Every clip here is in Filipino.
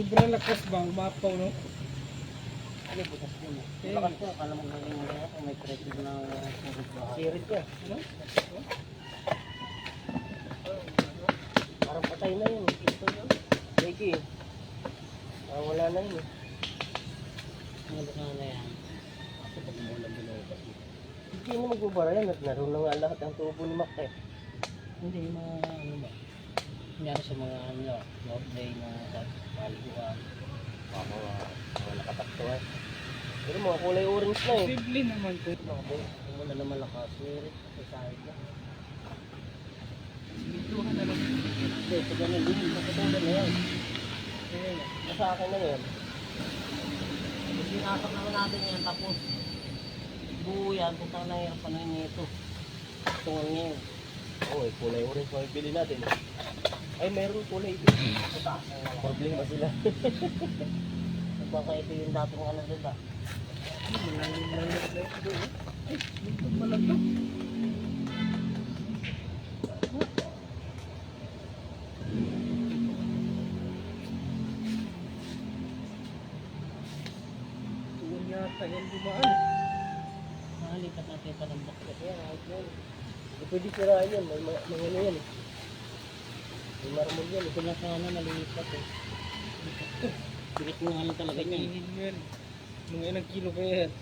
sobrang lakas ba? Umapaw, no? Ano, butas mo mo. Lakas mo, akala mo galing mo na kung may pressure ng sungkot ba. Sirit ka. Ano? Parang patay na yun. Ito yun. Lagi eh. Parang wala na yun eh. Nalok na yan. Ako pag umulang binukas mo. Hindi na magbubara yan at naroon na nga lahat ang tubo ni Mac eh. Hindi mga ano ba? Kunyari sa mga ano, North Day na paliguan. Mga nakataktuhan. Pero mga kulay orange na eh. Posible naman to. Kung wala na malakas, meron sa sahig na. Bituhan na lang. Hindi, sa ganun din. Nakatulan na yan. Ayan, nasa akin na yan. Sinasak naman natin yan, tapos buo yan, kung saan nahihirapan na yun ito. Tungan niya yun. Oo, kulay orange mabibili natin. Ay, meron kulay ito. Problema sila. Baka ito yung dating ano dito. Ay, bintog mo lang to. Tuwan yata yan dumaan. Mahalikat natin pa ng bakit. Yan, ayos yan. Pwede sirahan yan. May ano yan eh. May marmol yan. Ito na sana nalilipat eh. Bigat mo nga lang talaga yan. Tingin mo yan. Mga ilang kilo kaya yan.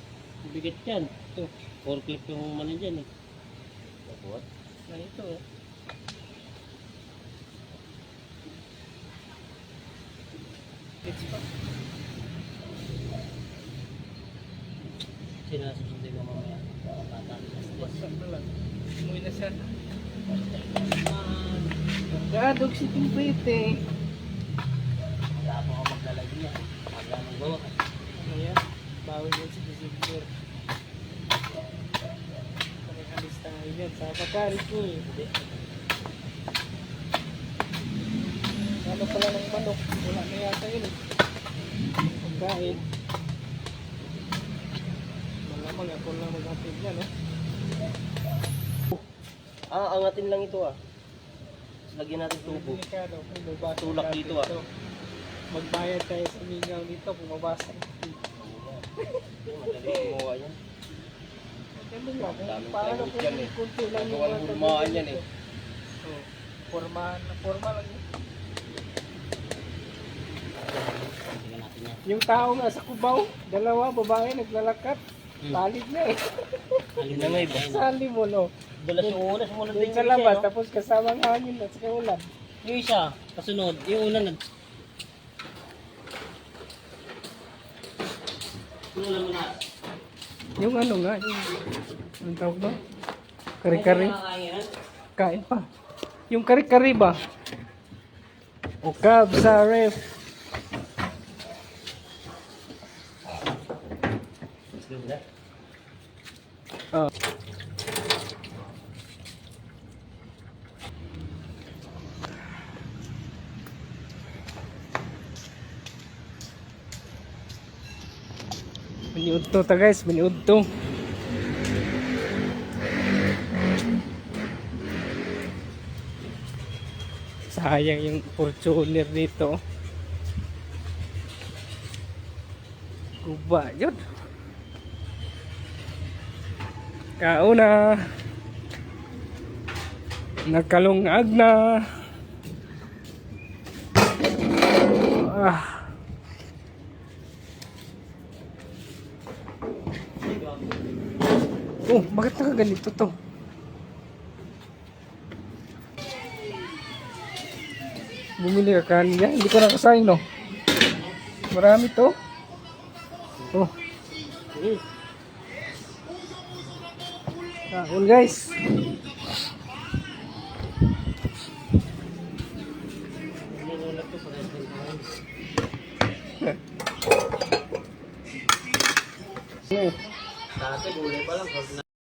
Bigat yan. Ito. 4 clip yung mana dyan eh. What? Na ito eh. It's pa. Sinasusunod mo mamaya. Wasak na lang. Umuwi na siya. Gadog si Timpete. Wala po ako maglalagay niya. Wala nang gawa. Ano yan? Bawal yan si December. Alis tayo yan. Sa pagkarit ko eh. Ano pala ng manok? Wala na yata yun eh. Pagkain. Malamang ako lang mag-atid yan eh. Angatin lang ito ah. Lagyan natin tubo. Delikado. Kung mabasa Tulak natin dito, ah. ito. Magbayad tayo sa mingaw dito kung mabasa. Madali gumawa yan. Ganun lang. Daming Paano plywood kung yan eh. kunti lang yung Nagawa ng hulmaan yan eh. Oh, forma lang yun. Tingnan natin yan. Yung tao nga sa Cubao, dalawa babae naglalakat. Talig na eh. Alin na nga iba. Sali mo no. Dulas yung una, sumunod Doon din sa yung labas, isa. tapos kasamang hangin at saka ulan. Yung isa, kasunod. Yung una nag... Sinulan mo na. Yung ano nga, yung tawag ba? Kari-kari. Kain pa. Yung kari-kari ba? O kab sa ref. Oh. Maniud to ta guys, maniud to. Sayang yung Fortuner dito. Guba yun. Kauna. Nagkalungag na. Oh, bakit nakaganito to? Bumili ka kanina, hindi ko nakasayang no. Marami to. Oh. Kaon guys. Dati gulay pa lang.